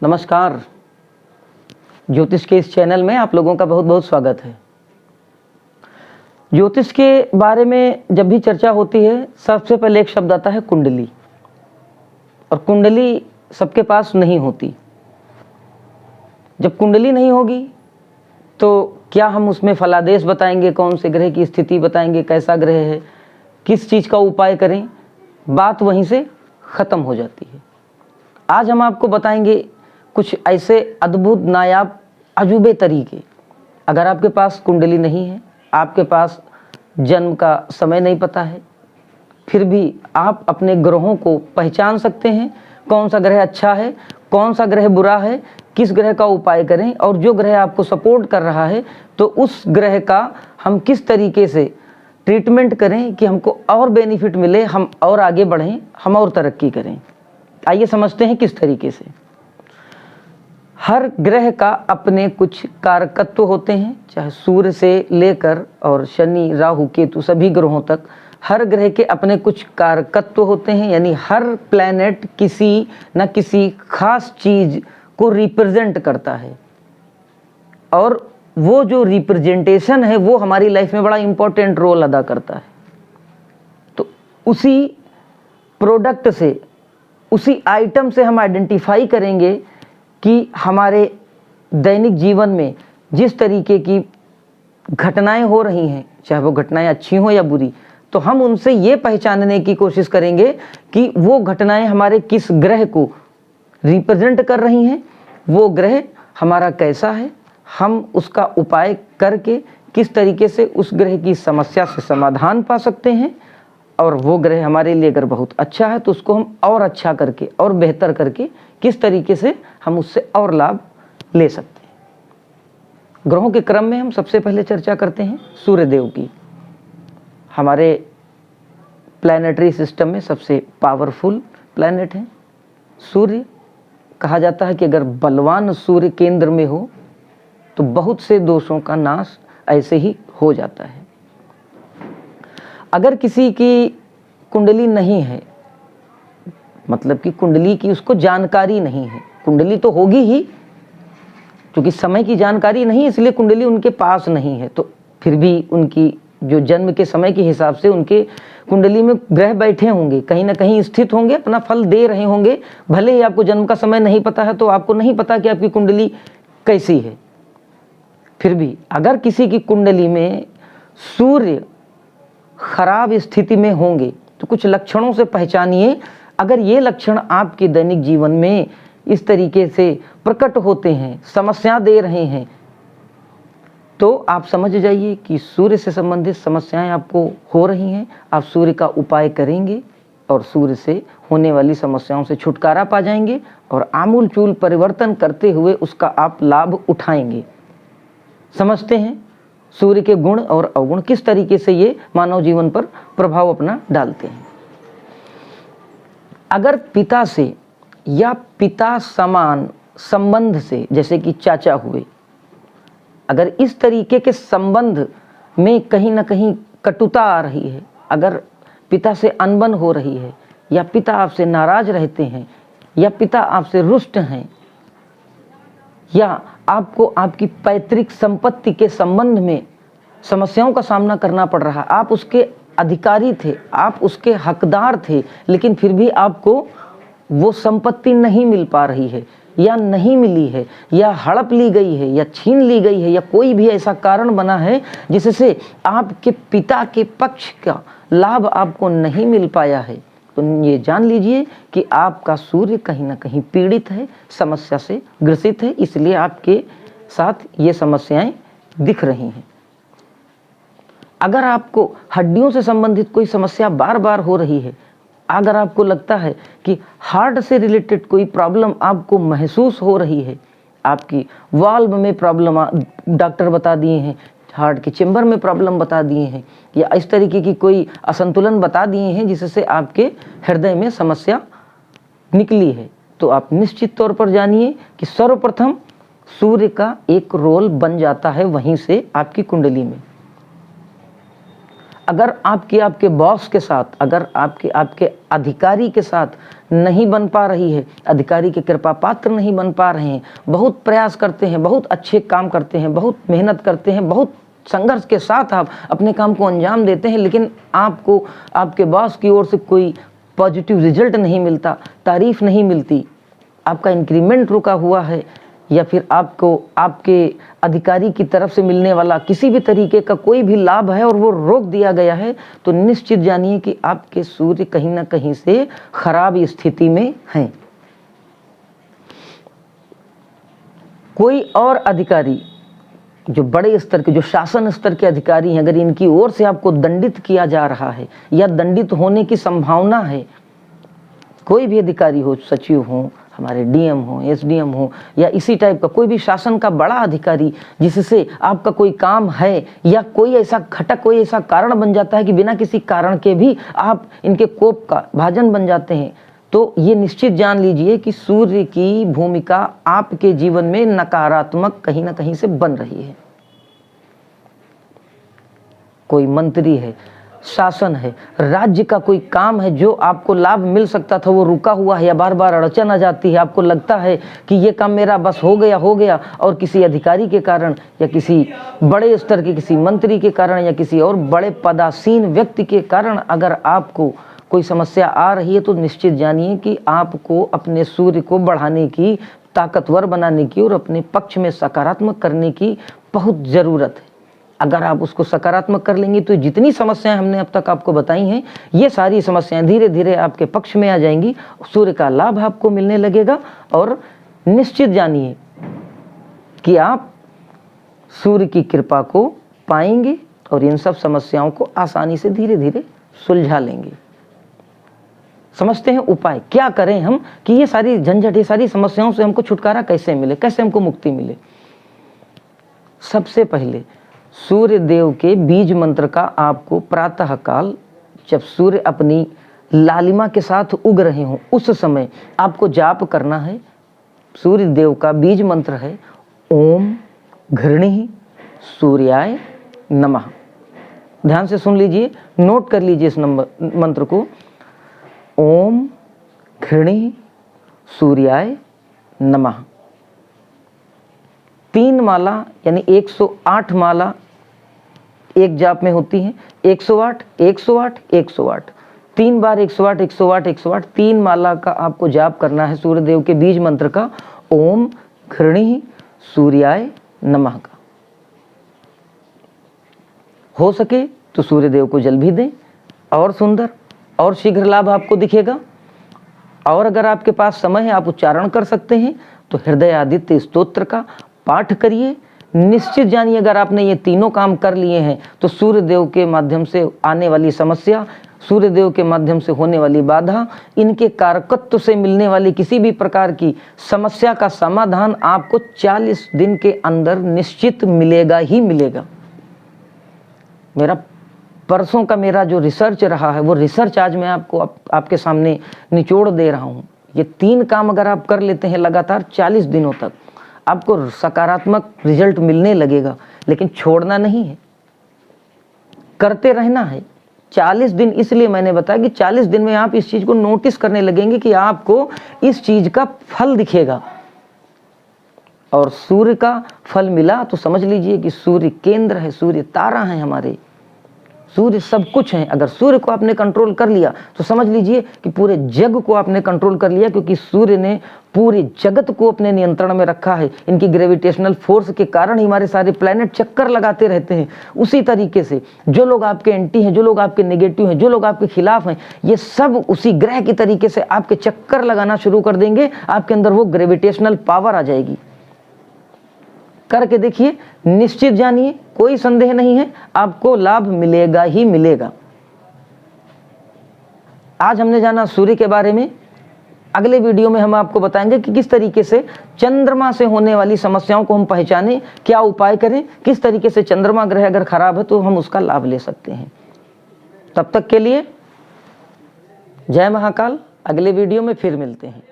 नमस्कार। ज्योतिष के इस चैनल में आप लोगों का बहुत बहुत स्वागत है। ज्योतिष के बारे में जब भी चर्चा होती है, सबसे पहले एक शब्द आता है कुंडली। और कुंडली सबके पास नहीं होती। जब कुंडली नहीं होगी तो क्या हम उसमें फलादेश बताएंगे, कौन से ग्रह की स्थिति बताएंगे, कैसा ग्रह है, किस चीज़ का उपाय करें, बात वहीं से ख़त्म हो जाती है। आज हम आपको बताएंगे कुछ ऐसे अद्भुत नायाब अजूबे तरीके। अगर आपके पास कुंडली नहीं है, आपके पास जन्म का समय नहीं पता है, फिर भी आप अपने ग्रहों को पहचान सकते हैं। कौन सा ग्रह अच्छा है, कौन सा ग्रह बुरा है, किस ग्रह का उपाय करें, और जो ग्रह आपको सपोर्ट कर रहा है तो उस ग्रह का हम किस तरीके से ट्रीटमेंट करें कि हमको और बेनिफिट मिले, हम और आगे बढ़ें, हम और तरक्की करें। आइए समझते हैं किस तरीके से। हर ग्रह का अपने कुछ कारकत्व होते हैं, चाहे सूर्य से लेकर और शनि, राहु, केतु सभी ग्रहों तक हर ग्रह के अपने कुछ कारकत्व होते हैं। यानी हर प्लैनेट किसी न किसी खास चीज को रिप्रेजेंट करता है, और वो जो रिप्रेजेंटेशन है वो हमारी लाइफ में बड़ा इंपॉर्टेंट रोल अदा करता है। तो उसी प्रोडक्ट से, उसी आइटम से हम आइडेंटिफाई करेंगे कि हमारे दैनिक जीवन में जिस तरीके की घटनाएं हो रही हैं, चाहे वो घटनाएं अच्छी हो या बुरी, तो हम उनसे ये पहचानने की कोशिश करेंगे कि वो घटनाएं हमारे किस ग्रह को रिप्रेजेंट कर रही हैं, वो ग्रह हमारा कैसा है, हम उसका उपाय करके किस तरीके से उस ग्रह की समस्या से समाधान पा सकते हैं, और वो ग्रह हमारे लिए अगर बहुत अच्छा है तो उसको हम और अच्छा करके और बेहतर करके किस तरीके से हम उससे और लाभ ले सकते हैं। ग्रहों के क्रम में हम सबसे पहले चर्चा करते हैं सूर्यदेव की। हमारे प्लैनेटरी सिस्टम में सबसे पावरफुल प्लैनेट है सूर्य। कहा जाता है कि अगर बलवान सूर्य केंद्र में हो तो बहुत से दोषों का नाश ऐसे ही हो जाता है। अगर किसी की कुंडली नहीं है, मतलब कि कुंडली की उसको जानकारी नहीं है, कुंडली तो होगी ही, क्योंकि समय की जानकारी नहीं इसलिए कुंडली उनके पास नहीं है, तो फिर भी उनकी जो जन्म के समय के हिसाब से उनके कुंडली में ग्रह बैठे होंगे, कहीं ना कहीं स्थित होंगे, अपना फल दे रहे होंगे। भले ही आपको जन्म का समय नहीं पता है तो आपको नहीं पता कि आपकी कुंडली कैसी है। फिर भी अगर किसी की कुंडली में सूर्य खराब स्थिति में होंगे तो कुछ लक्षणों से पहचानिए। अगर ये लक्षण आपके दैनिक जीवन में इस तरीके से प्रकट होते हैं, समस्या दे रहे हैं, तो आप समझ जाइए कि सूर्य से संबंधित समस्याएं आपको हो रही हैं। आप सूर्य का उपाय करेंगे और सूर्य से होने वाली समस्याओं से छुटकारा पा जाएंगे और आमूल चूल परिवर्तन करते हुए उसका आप लाभ उठाएंगे। समझते हैं सूर्य के गुण और अवगुण, किस तरीके से ये मानव जीवन पर प्रभाव अपना डालते हैं। अगर पिता से या पिता समान संबंध से, जैसे कि चाचा हुए, अगर इस तरीके के संबंध में कहीं ना कहीं कटुता आ रही है, अगर पिता से अनबन हो रही है, या पिता आपसे नाराज रहते हैं, या पिता आपसे रुष्ट हैं, या आपको आपकी पैतृक संपत्ति के संबंध में समस्याओं का सामना करना पड़ रहा है, आप उसके अधिकारी थे, आप उसके हकदार थे, लेकिन फिर भी आपको वो संपत्ति नहीं मिल पा रही है, या नहीं मिली है, या हड़प ली गई है, या छीन ली गई है, या कोई भी ऐसा कारण बना है जिससे आपके पिता के पक्ष का लाभ आपको नहीं मिल पाया है, तो ये जान लीजिए कि आपका सूर्य कहीं ना कहीं पीड़ित है, समस्या से ग्रसित है, इसलिए आपके साथ ये समस्याएं दिख रही हैं। अगर आपको हड्डियों से संबंधित कोई समस्या बार बार हो रही है, अगर आपको लगता है कि हार्ट से रिलेटेड कोई प्रॉब्लम आपको महसूस हो रही है, आपकी वाल्व में प्रॉब्लम डॉक्टर बता दिए हैं, हार्ट के चेंबर में प्रॉब्लम बता दिए हैं, या इस तरीके की कोई असंतुलन बता दिए हैं जिससे आपके हृदय में समस्या निकली है, तो आप निश्चित तौर पर जानिए कि सर्वप्रथम सूर्य का एक रोल बन जाता है वहीं से आपकी कुंडली में। अगर आपके बॉस के साथ, अगर आपके अधिकारी के साथ नहीं बन पा रही है, अधिकारी के कृपा पात्र नहीं बन पा रहे हैं, बहुत प्रयास करते हैं, बहुत अच्छे काम करते हैं, बहुत मेहनत करते हैं, बहुत संघर्ष के साथ आप अपने काम को अंजाम देते हैं, लेकिन आपको आपके बॉस की ओर से कोई पॉजिटिव रिजल्ट नहीं मिलता, तारीफ नहीं मिलती, आपका इंक्रीमेंट रुका हुआ है, या फिर आपको आपके अधिकारी की तरफ से मिलने वाला किसी भी तरीके का कोई भी लाभ है और वो रोक दिया गया है, तो निश्चित जानिए कि आपके सूर्य कहीं ना कहीं से खराब स्थिति में हैं। कोई और अधिकारी जो बड़े स्तर के, जो शासन स्तर के अधिकारी हैं, अगर इनकी ओर से आपको दंडित किया जा रहा है या दंडित होने की संभावना है, कोई भी अधिकारी हो, सचिव हो, हमारे डीएम हो, एसडीएम हो, या इसी टाइप का कोई भी शासन का बड़ा अधिकारी जिससे आपका कोई काम है, या कोई ऐसा घटक, कोई ऐसा कारण बन जाता है कि बिना किसी कारण के भी आप इनके कोप का भाजन बन जाते हैं, तो ये निश्चित जान लीजिए कि सूर्य की भूमिका आपके जीवन में नकारात्मक कहीं ना कहीं से बन रही है। कोई मंत्री है, शासन है, राज्य का कोई काम है जो आपको लाभ मिल सकता था, वो रुका हुआ है या बार बार अड़चन आ जाती है, आपको लगता है कि ये काम मेरा बस हो गया, और किसी अधिकारी के कारण या किसी बड़े स्तर के किसी मंत्री के कारण या किसी और बड़े पदासीन व्यक्ति के कारण अगर आपको कोई समस्या आ रही है, तो निश्चित जानिए कि आपको अपने सूर्य को बढ़ाने की, ताकतवर बनाने की और अपने पक्ष में सकारात्मक करने की बहुत ज़रूरत है। अगर आप उसको सकारात्मक कर लेंगे तो जितनी समस्याएं हमने अब तक आपको बताई हैं, ये सारी समस्याएं धीरे धीरे आपके पक्ष में आ जाएंगी, सूर्य का लाभ आपको मिलने लगेगा, और निश्चित जानिए कि आप सूर्य की कृपा को पाएंगे और इन सब समस्याओं को आसानी से धीरे धीरे सुलझा लेंगे। समझते हैं उपाय क्या करें हम कि ये सारी झंझट, ये सारी समस्याओं से हमको छुटकारा कैसे मिले, कैसे हमको मुक्ति मिले। सबसे पहले सूर्य देव के बीज मंत्र का आपको प्रातः काल, जब सूर्य अपनी लालिमा के साथ उग रहे हों, उस समय आपको जाप करना है। सूर्य देव का बीज मंत्र है ओम घृणी सूर्याय नमः। ध्यान से सुन लीजिए, नोट कर लीजिए इस मंत्र को। ओम घृणी सूर्याय नमः। 3 माला यानी 108 माला एक जाप में होती हैं। 108 108 108, 3 बार 108 108 108, 3 माला का आपको जाप करना है सूर्यदेव के बीज मंत्र का, ओम घृणी सूर्याय नमः का। हो सके तो सूर्यदेव को जल भी दें, और सुंदर और शीघ्र लाभ आपको दिखेगा। और अगर आपके पास समय है, आप उच्चारण कर सकते हैं, तो हृदय आदित्य स्तोत्र का पाठ करिए। निश्चित जानिए अगर आपने ये तीनों काम कर लिए हैं, तो सूर्यदेव के माध्यम से आने वाली समस्या, सूर्यदेव के माध्यम से होने वाली बाधा, इनके कारकत्व से मिलने वाली किसी भी प्रकार की समस्या का समाधान आपको 40 दिन के अंदर निश्चित मिलेगा ही मिलेगा। परसों का मेरा जो रिसर्च रहा है, वो रिसर्च आज मैं आपको आपके सामने निचोड़ दे रहा हूँ। ये 3 काम अगर आप कर लेते हैं लगातार 40 दिनों तक, आपको सकारात्मक रिजल्ट मिलने लगेगा। लेकिन छोड़ना नहीं है, करते रहना है। 40 दिन इसलिए मैंने बताया कि 40 दिन में आप इस चीज को नोटिस करने लगेंगे कि आपको इस चीज का फल दिखेगा। और सूर्य का फल मिला तो समझ लीजिए कि सूर्य केंद्र है, सूर्य तारा है हमारे, सूर्य सब कुछ है। अगर सूर्य को आपने कंट्रोल कर लिया तो समझ लीजिए कि पूरे जग को आपने कंट्रोल कर लिया, क्योंकि सूर्य ने पूरे जगत को अपने नियंत्रण में रखा है। इनकी ग्रेविटेशनल फोर्स के कारण ही हमारे सारे प्लैनेट चक्कर लगाते रहते हैं। उसी तरीके से जो लोग आपके एंटी हैं, जो लोग आपके नेगेटिव हैं, जो लोग आपके खिलाफ हैं, ये सब उसी ग्रह की तरीके से आपके चक्कर लगाना शुरू कर देंगे। आपके अंदर वो ग्रेविटेशनल पावर आ जाएगी। करके देखिए, निश्चित जानिए, कोई संदेह नहीं है, आपको लाभ मिलेगा ही मिलेगा। आज हमने जाना सूर्य के बारे में। अगले वीडियो में हम आपको बताएंगे कि किस तरीके से चंद्रमा से होने वाली समस्याओं को हम पहचानें, क्या उपाय करें, किस तरीके से चंद्रमा ग्रह अगर खराब है तो हम उसका लाभ ले सकते हैं। तब तक के लिए जय महाकाल। अगले वीडियो में फिर मिलते हैं।